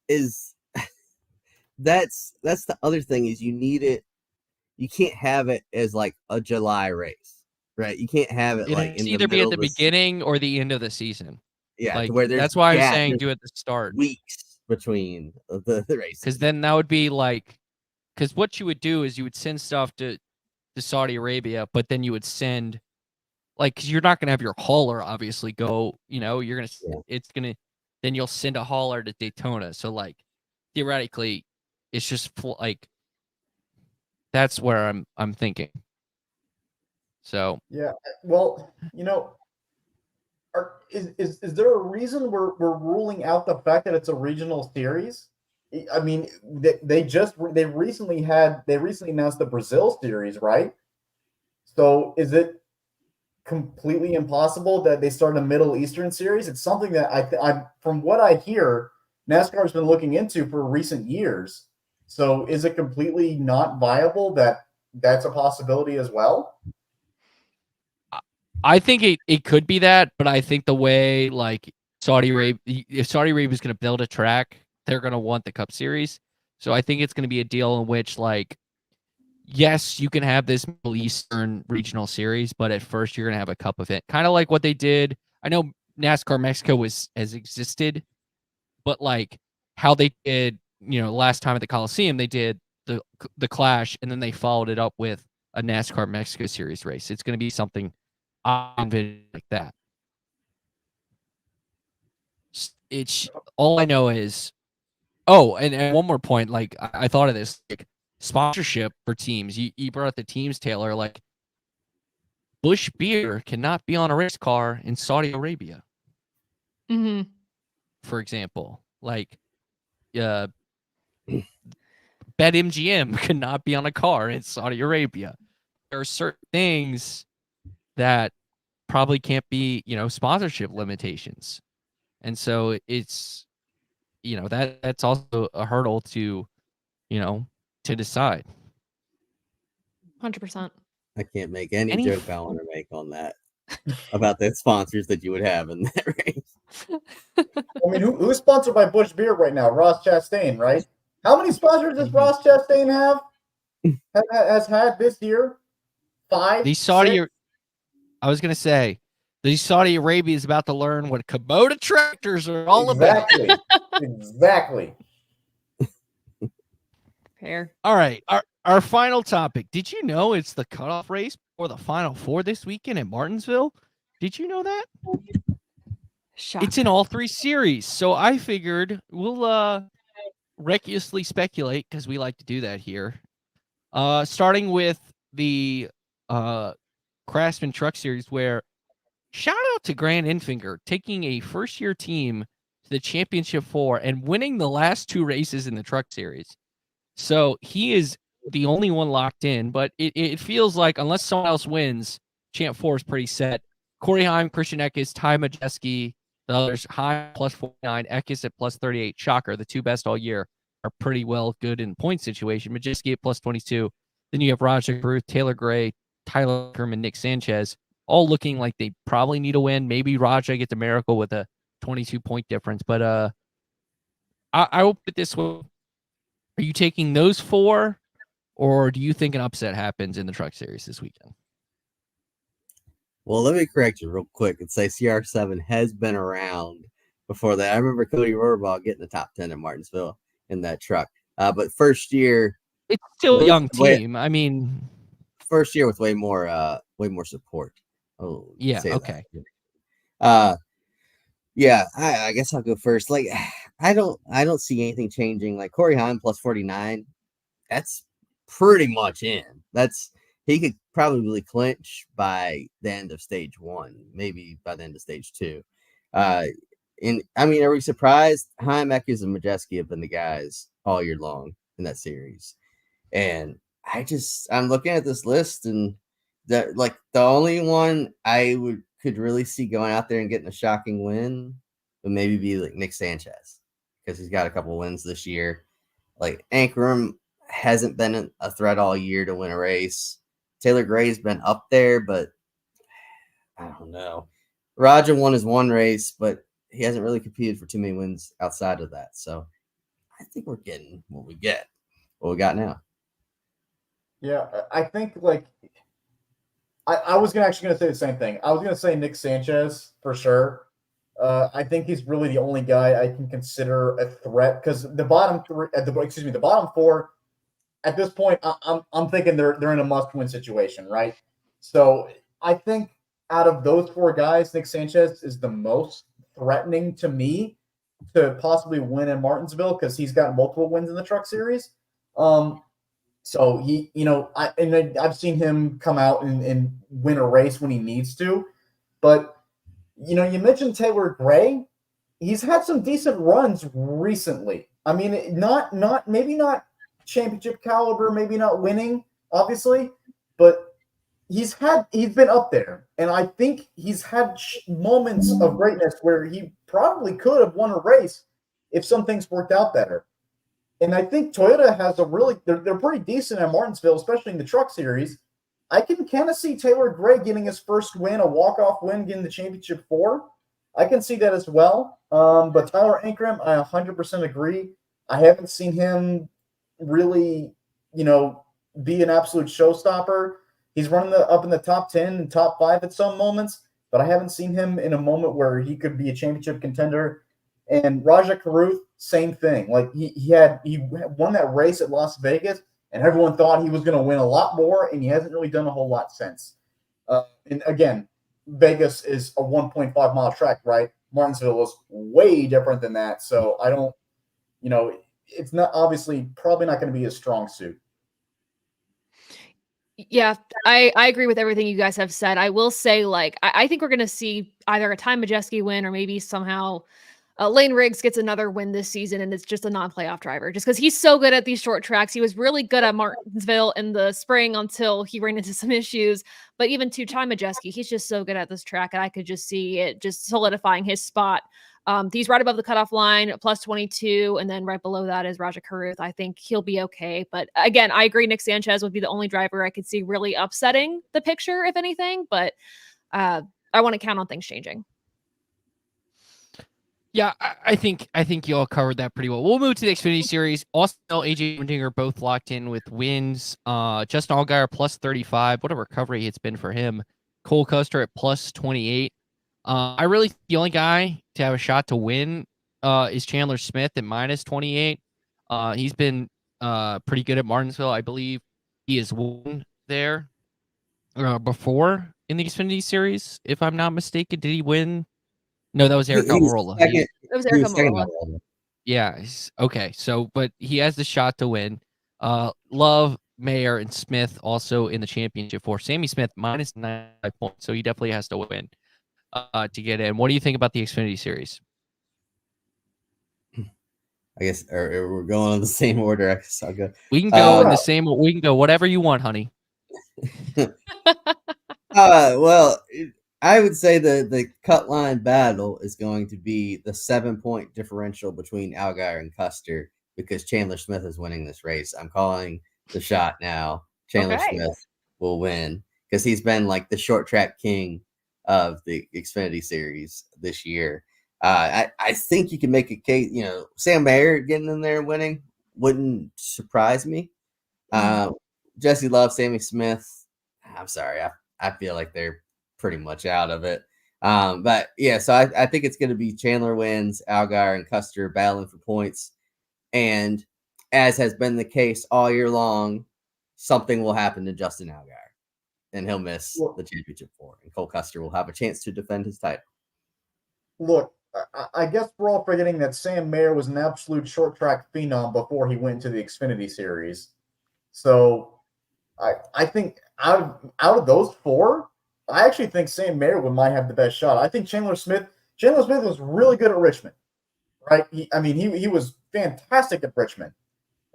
is that's the other thing is you need it. You can't have it as like a July race, right? You can't have it like in either be at the beginning or the end of the season. Yeah, like, where that's why I'm saying do it at the start. Weeks between the races. Because then that would be like, because what you would do is you would send stuff to Saudi Arabia, but then you would send, like, because you're not going to have your hauler obviously go, you're going to, then you'll send a hauler to Daytona. So like, theoretically, it's just like, that's where I'm thinking. So. Yeah. Well, is there a reason we're ruling out the fact that it's a regional series? I mean, they recently announced the Brazil series, right? So is it completely impossible that they start a Middle Eastern series? It's something that I from what I hear, NASCAR has been looking into for recent years. So is it completely not viable that that's a possibility as well? I think it could be that, but I think the way like Saudi Arabia, if Saudi Arabia is going to build a track, they're going to want the Cup Series. So I think it's going to be a deal in which, like, yes, you can have this Middle Eastern regional series, but at first you're going to have a Cup event, kind of like what they did. I know NASCAR Mexico has existed, but like how they did, last time at the Coliseum, they did the Clash, and then they followed it up with a NASCAR Mexico Series race. It's going to be something like that. It's all I know is, and one more point. Like, I thought of this, like, sponsorship for teams. You brought up the teams, Taylor. Like, Busch Beer cannot be on a race car in Saudi Arabia. Mm-hmm. For example, like, BetMGM cannot be on a car in Saudi Arabia. There are certain things that probably can't be, sponsorship limitations. And so it's, that's also a hurdle to, to decide. 100%. I can't make any joke I want to make on that about the sponsors that you would have in that race. I mean, who's sponsored by Busch Beer right now? Ross Chastain, right? How many sponsors does Ross Chastain has had this year? 5? The Saudi, 6? I was gonna say, the Saudi Arabia is about to learn what Kubota tractors are all about. Exactly. Fair. All right, our final topic. Did you know it's the cutoff race for the Final Four this weekend in Martinsville? Did you know that? Shock. It's in all 3 series. So I figured we'll recklessly speculate, because we like to do that here. Starting with the Craftsman Truck Series, where shout out to Grant Enfinger taking a first-year team to the championship 4 and winning the last 2 races in the truck series. So he is the only one locked in, but it feels like unless someone else wins, Champ 4 is pretty set. Corey Heim, Christian Eckes, Ty Majeski, the others, Heim plus 49, Eckes at plus 38. Shocker, the 2 best all year are pretty well good in point situation. Majeski at plus 22. Then you have Roger Ruth, Taylor Gray, Tyler Kerman, Nick Sanchez, all looking like they probably need a win. Maybe Raja gets a miracle with a 22-point difference. But I will put it this way. Are you taking those 4, or do you think an upset happens in the truck series this weekend? Well, let me correct you real quick and say CR7 has been around before that. I remember Cody Rohrbach getting the top 10 in Martinsville in that truck. But first year, it's still a young team. I mean, first year with way more support. Oh, yeah, okay. Yeah, I guess I'll go first. Like, I don't see anything changing. Like Corey Heim plus 49, that's pretty much in. He could probably clinch by the end of stage 1, maybe by the end of stage 2. And I mean, are we surprised? Heim, Eckes, and Majeski have been the guys all year long in that series. And I'm looking at this list, and that like the only one I could really see going out there and getting a shocking win would maybe be like Nick Sanchez, because he's got a couple wins this year. Like Ankrum hasn't been a threat all year to win a race. Taylor Gray's been up there, but I don't know. Raja won his 1 race, but he hasn't really competed for too many wins outside of that. So I think we're getting what we got now. Yeah, I think like I was actually going to say the same thing. I was going to say Nick Sanchez for sure. I think he's really the only guy I can consider a threat, because the bottom 4. At this point, I'm thinking they're in a must-win situation, right? So I think out of those 4 guys, Nick Sanchez is the most threatening to me to possibly win in Martinsville, because he's got multiple wins in the truck series. So he, I've seen him come out and win a race when he needs to. But, you mentioned Taylor Gray. He's had some decent runs recently. I mean, maybe not championship caliber, maybe not winning, obviously, but he's been up there. And I think he's had moments of greatness where he probably could have won a race if some things worked out better. And I think Toyota has they're pretty decent at Martinsville, especially in the truck series. I can kind of see Taylor Gray getting his first win, a walk-off win, getting the championship 4. I can see that as well. But Tyler Ankrum, I 100% agree. I haven't seen him really, be an absolute showstopper. He's running up in the top 10 and top 5 at some moments, but I haven't seen him in a moment where he could be a championship contender. And Rajat Karuth, same thing. Like he won that race at Las Vegas, and everyone thought he was going to win a lot more, and he hasn't really done a whole lot since. And again, Vegas is a 1.5 mile track, right? Martinsville was way different than that. So I don't, it's not probably not going to be his strong suit. Yeah, I agree with everything you guys have said. I will say, I think we're going to see either a Ty Majeski win, or maybe somehow Lane Riggs gets another win this season, and it's just a non-playoff driver, just because he's so good at these short tracks. He was really good at Martinsville in the spring until he ran into some issues. But even to Ty Majeski, he's just so good at this track, and I could just see it just solidifying his spot. He's right above the cutoff line, plus 22, and then right below that is Rajat Karuth. I think he'll be okay. But again, I agree Nick Sanchez would be the only driver I could see really upsetting the picture, if anything. But I want to count on things changing. Yeah, I think you all covered that pretty well. We'll move to the Xfinity Series. Austin Hill, AJ Allmendinger are both locked in with wins. Justin Allgaier plus 35. What a recovery it's been for him. Cole Custer at plus 28. I really think the only guy to have a shot to win is Chandler Smith at minus 28. He's been pretty good at Martinsville. I believe he has won there before in the Xfinity Series, if I'm not mistaken. Did he win? No, that was Eric Almirola. It was Eric Almirola. Yeah. Okay. So, but he has the shot to win. Love, Mayer, and Smith also in the championship for Sammy Smith minus 95 points. So he definitely has to win to get in. What do you think about the Xfinity Series? I guess, or we're going in the same order. I guess I'll go. We can go in the same. We can go whatever you want, honey. Well, I would say the cut line battle is going to be the 7-point differential between Allgaier and Custer because Chandler Smith is winning this race. I'm calling the shot now. Chandler Smith will win because he's been like the short track king of the Xfinity Series this year. I think you can make a case. You know, Sam Mayer getting in there and winning wouldn't surprise me. Jesse Love, Sammy Smith. I'm sorry, I feel like they're pretty much out of it. But yeah, so I think it's going to be Chandler wins, Allgaier and Custer battling for points. And as has been the case all year long, something will happen to Justin Allgaier, and he'll miss the championship 4. And Cole Custer will have a chance to defend his title. Look, I guess we're all forgetting that Sam Mayer was an absolute short track phenom before he went to the Xfinity Series. So I think out of those 4, I actually think Sam Mayer might have the best shot. I think Chandler Smith was really good at Richmond, right? He was fantastic at Richmond.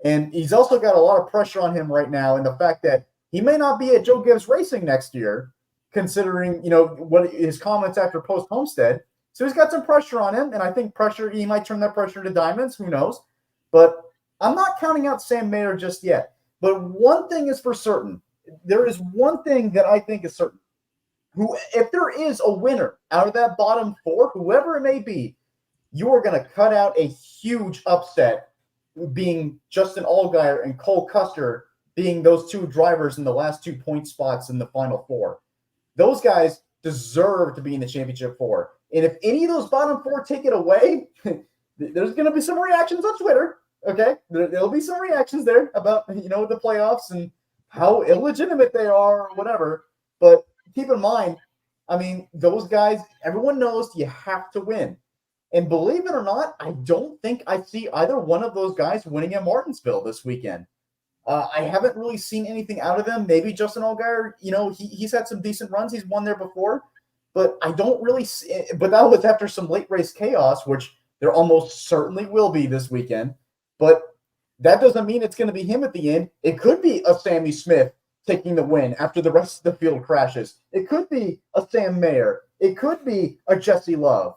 And he's also got a lot of pressure on him right now in the fact that he may not be at Joe Gibbs Racing next year, considering, what his comments after post-Homestead. So he's got some pressure on him, and I think he might turn that pressure into diamonds. Who knows? But I'm not counting out Sam Mayer just yet. But one thing is for certain. There is one thing that I think is certain. If there is a winner out of that bottom 4, whoever it may be, you are going to cut out a huge upset, being Justin Allgaier and Cole Custer being those 2 drivers in the last 2 point spots in the final 4. Those guys deserve to be in the championship 4. And if any of those bottom 4 take it away, there's going to be some reactions on Twitter. Okay, there'll be some reactions there about the playoffs and how illegitimate they are or whatever. But keep in mind, those guys, everyone knows you have to win. And believe it or not, I don't think I see either one of those guys winning at Martinsville this weekend. I haven't really seen anything out of them. Maybe Justin Allgaier, he's had some decent runs. He's won there before. But I don't really see – but that was after some late race chaos, which there almost certainly will be this weekend. But that doesn't mean it's going to be him at the end. It could be a Sammy Smith taking the win after the rest of the field crashes. It could be a Sam Mayer. It could be a Jesse Love.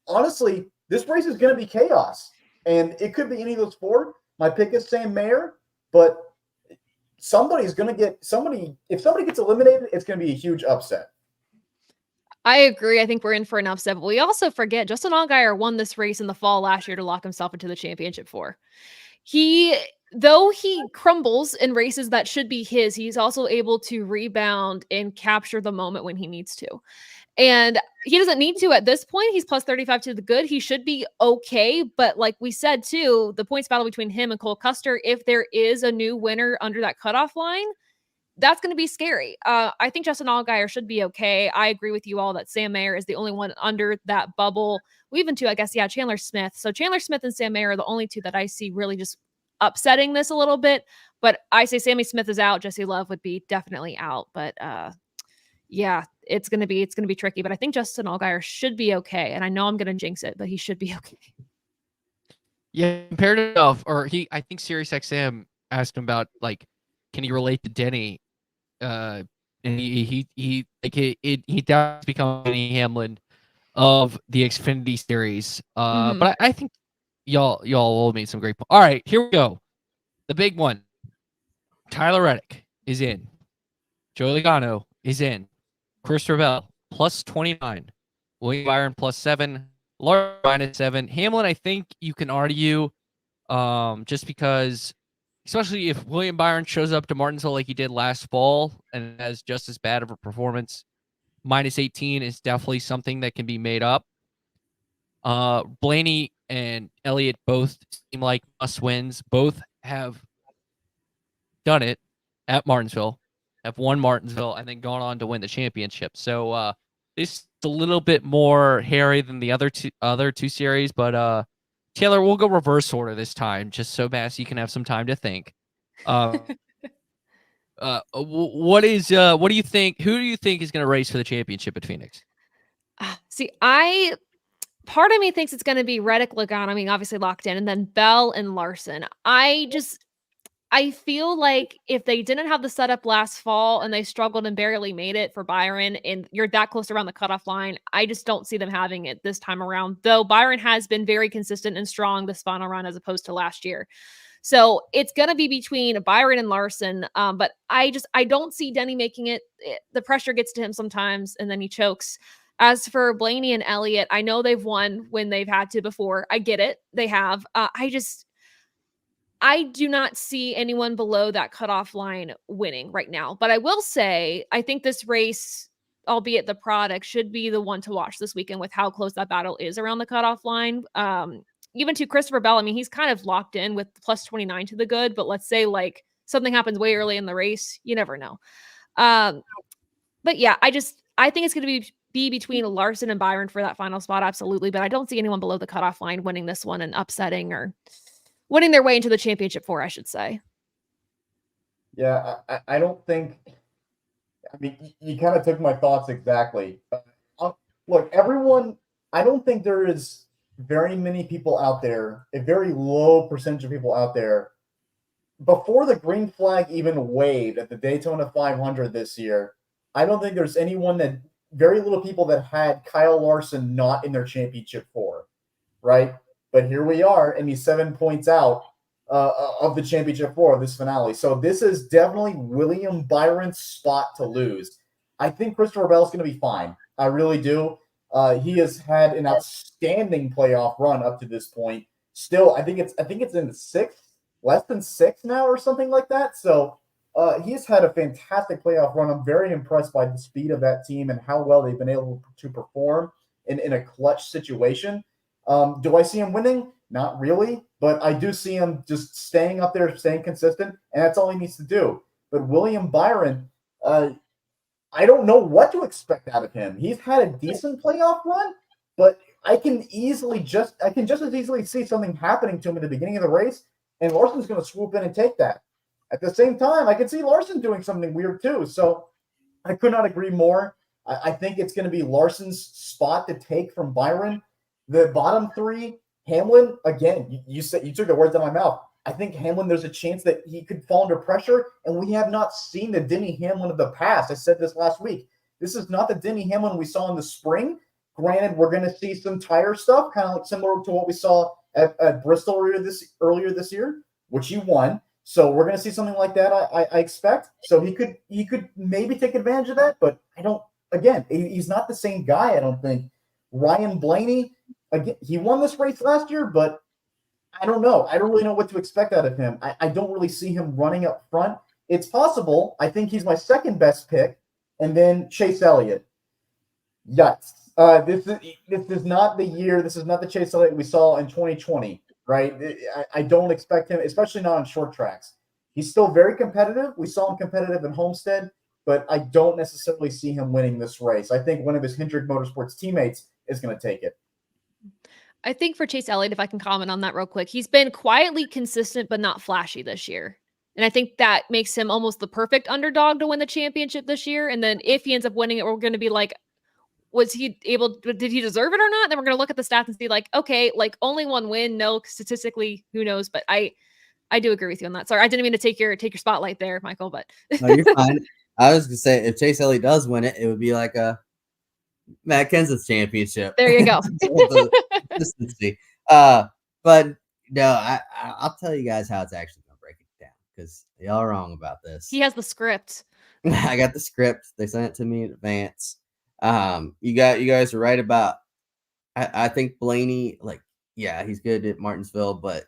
Honestly, this race is going to be chaos. And it could be any of those 4. My pick is Sam Mayer. But somebody's going to get – if somebody gets eliminated, it's going to be a huge upset. I agree. I think we're in for an upset, but we also forget Justin Allgaier won this race in the fall last year to lock himself into the championship 4. Though he crumbles in races that should be his, he's also able to rebound and capture the moment when he needs to. And he doesn't need to at this point. He's plus 35 to the good. He should be okay. But like we said, too, the points battle between him and Cole Custer, if there is a new winner under that cutoff line, that's going to be scary. I think Justin Allgaier should be okay. I agree with you all that Sam Mayer is the only one under that bubble. We even, too, I guess, Chandler Smith. So Chandler Smith and Sam Mayer are the only 2 that I see really just upsetting this a little bit. But I say Sammy Smith is out. Jesse Love would be definitely out. But yeah, it's going to be tricky. But I think Justin Allgaier should be okay. And I know I'm going to jinx it, but he should be okay. Yeah, compared to I think SiriusXM asked him about can he relate to Denny? And he does become Denny Hamlin of the Xfinity Series. But I think y'all will make some great points. All right, here we go. The big one. Tyler Reddick is in. Joey Logano is in. Chris Ravel plus 29. William Byron plus 7. Laura minus 7. Hamlin, I think you can argue, just because, especially if William Byron shows up to Martinsville like he did last fall and has just as bad of a performance, minus 18 is definitely something that can be made up. Blaney and Elliott both seem like must-wins. Both have done it at Martinsville, have won Martinsville, and then gone on to win the championship. So this is a little bit more hairy than the other two series, but Taylor, we'll go reverse order this time, just so Massie can have some time to think. What do you think? Who do you think is going to race for the championship at Phoenix? See, I part of me thinks it's going to be Reddick, Logano, I mean, obviously locked in, and then Bell and Larson. I feel like if they didn't have the setup last fall and they struggled and barely made it for Byron, and you're that close around the cutoff line, I just don't see them having it this time around. Though Byron has been very consistent and strong this final run as opposed to last year. So it's going to be between Byron and Larson. But I don't see Denny making it. The pressure gets to him sometimes and then he chokes. As for Blaney and Elliott, I know they've won when they've had to before. I get it. They have. I do not see anyone below that cutoff line winning right now. But I will say, I think this race, albeit the product, should be the one to watch this weekend with how close that battle is around the cutoff line. Even to Christopher Bell, I mean, he's kind of locked in with plus 29 to the good, but let's say like something happens way early in the race, you never know. But yeah, I think it's going to be between Larson and Byron for that final spot, absolutely. But I don't see anyone below the cutoff line winning this one and upsetting or winning their way into the championship 4, I should say. Yeah, I don't think. I mean, you kind of took my thoughts exactly. Look, everyone. I don't think there is very many people out there, a very low percentage of people out there, before the green flag even waved at the Daytona 500 this year. I don't think there's very little people that had Kyle Larson not in their championship 4, right? But here we are, and he's 7 points out of the championship 4 of this finale. So this is definitely William Byron's spot to lose. I think Christopher Bell's going to be fine. I really do. He has had an outstanding playoff run up to this point. Still, I think it's in the 6th, less than 6 now or something like that. So he's had a fantastic playoff run. I'm very impressed by the speed of that team and how well they've been able to perform in a clutch situation. Do I see him winning? Not really, but I do see him just staying up there, staying consistent, and that's all he needs to do. But William Byron, I don't know what to expect out of him. He's had a decent playoff run, but I can just as easily see something happening to him at the beginning of the race, and Larson's going to swoop in and take that. At the same time, I can see Larson doing something weird too. So I could not agree more. I think it's going to be Larson's spot to take from Byron. The bottom 3, Hamlin, again, you took the words out of my mouth. I think Hamlin, there's a chance that he could fall under pressure, and we have not seen the Denny Hamlin of the past. I said this last week. This is not the Denny Hamlin we saw in the spring. Granted, we're going to see some tire stuff, kind of like similar to what we saw at Bristol earlier this year, which he won. So we're going to see something like that, I expect. So he could maybe take advantage of that, but I don't. Again, he's not the same guy, I don't think. Ryan Blaney, again, he won this race last year, but I don't know. I don't really know what to expect out of him. I don't really see him running up front. It's possible. I think he's my second best pick, and then Chase Elliott. Yikes. This is not the year. This is not the Chase Elliott we saw in 2020, right? I don't expect him, especially not on short tracks. He's still very competitive. We saw him competitive in Homestead, but I don't necessarily see him winning this race. I think one of his Hendrick Motorsports teammates is going to take it. I think for Chase Elliott, if I can comment on that real quick, he's been quietly consistent but not flashy this year. And I think that makes him almost the perfect underdog to win the championship this year. And then if he ends up winning it, we're going to be like, did he deserve it or not? Then we're going to look at the stats and see like, okay, like only one win. No, statistically, who knows? But I do agree with you on that. Sorry, I didn't mean to take your spotlight there, Michael, but no, you're fine. I was going to say, if Chase Elliott does win it, it would be like a Matt Kenseth's championship. There you go. Consistency. But no, I'll tell you guys how it's actually going to break it down because y'all are wrong about this. He has the script. I got the script. They sent it to me in advance. You guys are right about. I think Blaney, like, yeah, he's good at Martinsville, but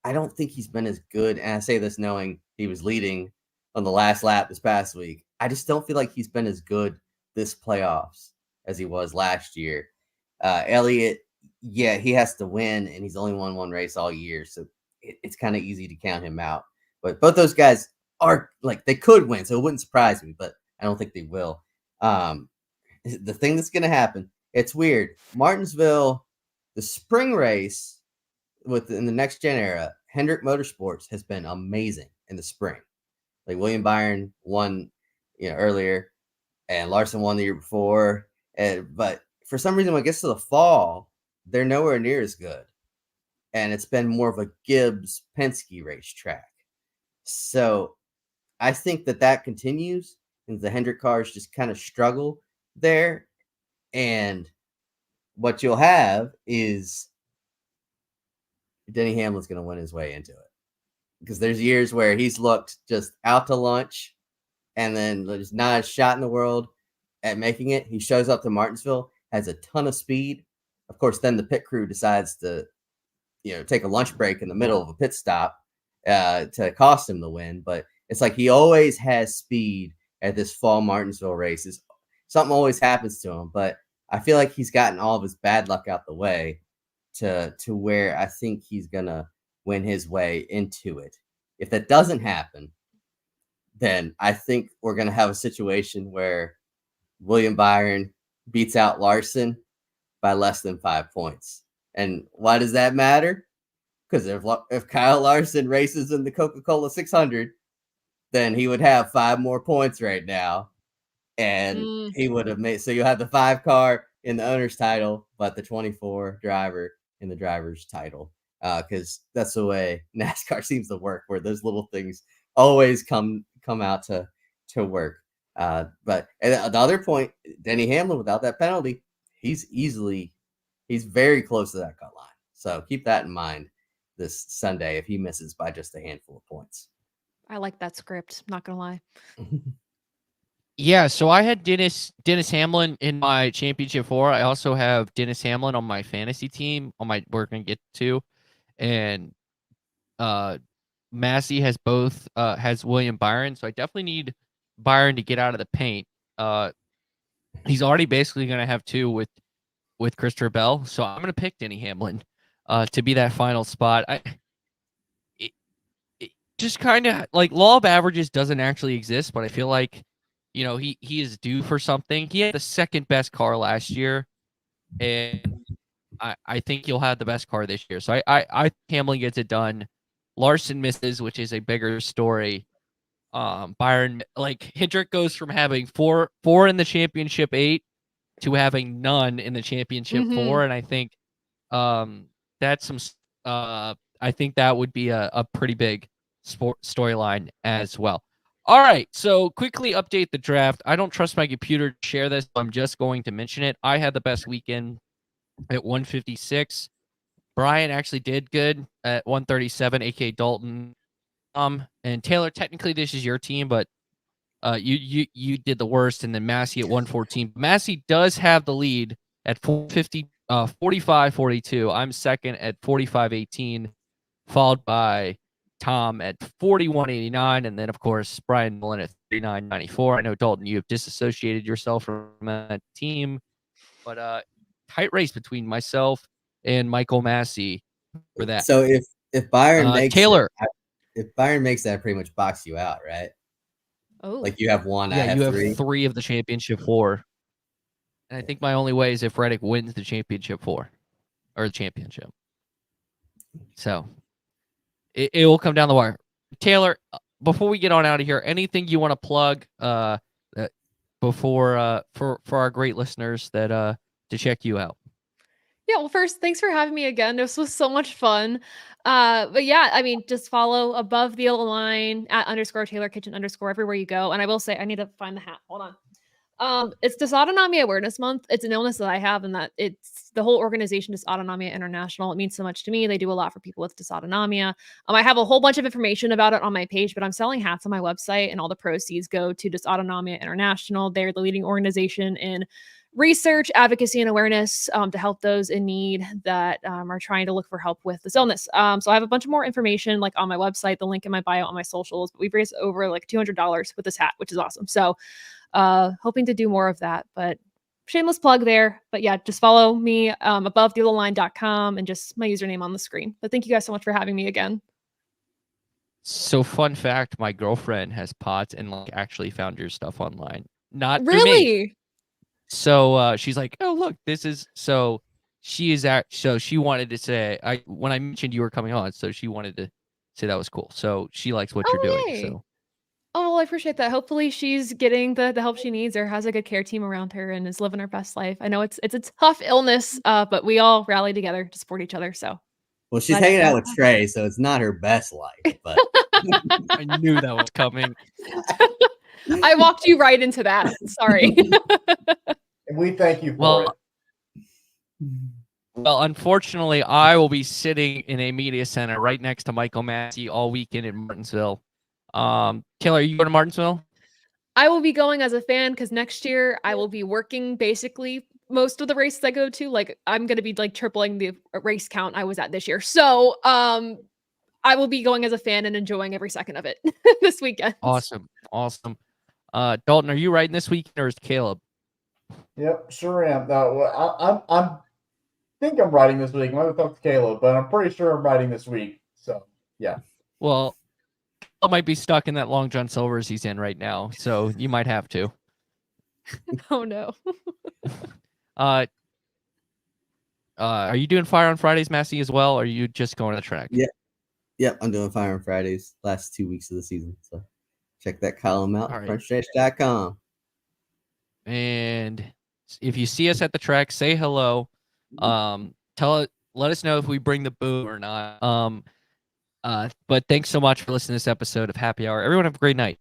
I don't think he's been as good. And I say this knowing he was leading on the last lap this past week. I just don't feel like he's been as good this playoffs as he was last year. Elliott, yeah, he has to win, and he's only won one race all year, so it's kind of easy to count him out. But both those guys are like they could win, so it wouldn't surprise me, but I don't think they will. The thing that's going to happen, it's weird. Martinsville, the spring race in the next gen era, Hendrick Motorsports has been amazing in the spring. Like William Byron won, earlier, and Larson won the year before. But for some reason, when it gets to the fall, they're nowhere near as good. And it's been more of a Gibbs Penske racetrack. So I think that continues, and the Hendrick cars just kind of struggle there. And what you'll have is Denny Hamlin's going to win his way into it, because there's years where he's looked just out to lunch, and then there's not a shot in the world at making it. He shows up to Martinsville, has a ton of speed. Of course, then the pit crew decides to, take a lunch break in the middle of a pit stop to cost him the win. But it's like he always has speed at this fall Martinsville races. Something always happens to him, but I feel like he's gotten all of his bad luck out the way to where I think he's gonna win his way into it. If that doesn't happen, then I think we're gonna have a situation where William Byron beats out Larson by less than 5 points. And why does that matter? Because if Kyle Larson races in the Coca-Cola 600, then he would have 5 more points right now, and he would have made. So you have the 5 car in the owner's title, but the 24 driver in the driver's title, because that's the way NASCAR seems to work, where those little things always come out to work. But at the other point, Denny Hamlin, without that penalty, he's very close to that cut line. So keep that in mind this Sunday if he misses by just a handful of points. I like that script, not gonna lie. Yeah, so I had Dennis Hamlin in my championship 4. I also have Dennis Hamlin on my fantasy team we're gonna get to, and Massie has has William Byron, so I definitely need Byron to get out of the paint. He's already basically gonna have 2 with Christopher Bell, so I'm gonna pick Denny Hamlin to be that final spot. It just kind of like law of averages doesn't actually exist, but I feel like he is due for something. He had the second best car last year, and I think he'll have the best car this year. So I think Hamlin gets it done. Larson misses, which is a bigger story. Byron, like Hendrick goes from having four in the championship 8 to having none in the championship 4, and I think that's some. I think that would be a pretty big storyline as well. All right, so quickly update the draft. I don't trust my computer to share this, so I'm just going to mention it. I had the best weekend at 156. Brian actually did good at 137, aka Dalton. And Taylor, technically this is your team, but you did the worst, and then Massie at 114. Massie does have the lead at 45-42. I'm second at 45-18, followed by Tom at 41-89, and then of course Brian Mullen at 39-94. I know, Dalton, you have disassociated yourself from that team, but tight race between myself and Michael Massie for that. So if Byron makes Taylor, if Byron makes that, pretty much box you out, right? Oh, Like you have 1, yeah, I have you 3. have 3 of the championship 4, and I think my only way is if Reddick wins the championship 4 or the championship. So it will come down the wire. Taylor, before we get on out of here, anything you want to plug before for our great listeners that to check you out? yeah. Well, first, thanks for having me again. This was so much fun. But yeah, I mean, just follow Above the Yellow Line at _Taylor Kitchen _ everywhere you go. And I will say, I need to find the hat. Hold on. It's Dysautonomia Awareness Month. It's an illness that I have, and that it's the whole organization, Dysautonomia International. It means so much to me. They do a lot for people with dysautonomia. I have a whole bunch of information about it on my page, but I'm selling hats on my website, and all the proceeds go to Dysautonomia International. They're the leading organization in research, advocacy, and awareness to help those in need that are trying to look for help with this illness. So I have a bunch of more information like on my website, the link in my bio, on my socials. But we've raised over like $200 with this hat, which is awesome. So hoping to do more of that, but shameless plug there. But yeah, just follow me AboveTheYellowLine.com and just my username on the screen. But thank you guys so much for having me again. So fun fact, my girlfriend has POTS and like actually found your stuff online. Not through Really? me. So she's like, oh look, this is so she wanted to say when I mentioned you were coming on, so she wanted to say that was cool. So she likes what you're doing. Yay. So Oh, well, I appreciate that. Hopefully she's getting the help she needs or has a good care team around her and is living her best life. I know it's a tough illness, but we all rally together to support each other. So Well, she's hanging out with Trey, so it's not her best life, but I knew that was coming. I walked you right into that. Sorry. And we thank you for it. Well, unfortunately, I will be sitting in a media center right next to Michael Massie all weekend in Martinsville. Taylor, are you going to Martinsville? I will be going as a fan because next year I will be working basically most of the races I go to. Like I'm going to be like tripling the race count I was at this year. So I will be going as a fan and enjoying every second of it this weekend. Awesome. Dalton, are you riding this weekend or is Caleb? Yep, sure am. No, I'm think I'm riding this week. I'm going to talk to Caleb, but I'm pretty sure I'm riding this week. So yeah. Well, I might be stuck in that Long John Silver's he's in right now, so you might have to. Oh no. Are you doing Fire on Fridays, Massie, as well, or are you just going to the track? Yeah. Yep, I'm doing Fire on Fridays last 2 weeks of the season. So check that column out at frontstretch.com. And if you see us at the track, say hello. Let us know if we bring the boom or not. But thanks so much for listening to this episode of Happy Hour. Everyone have a great night.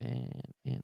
And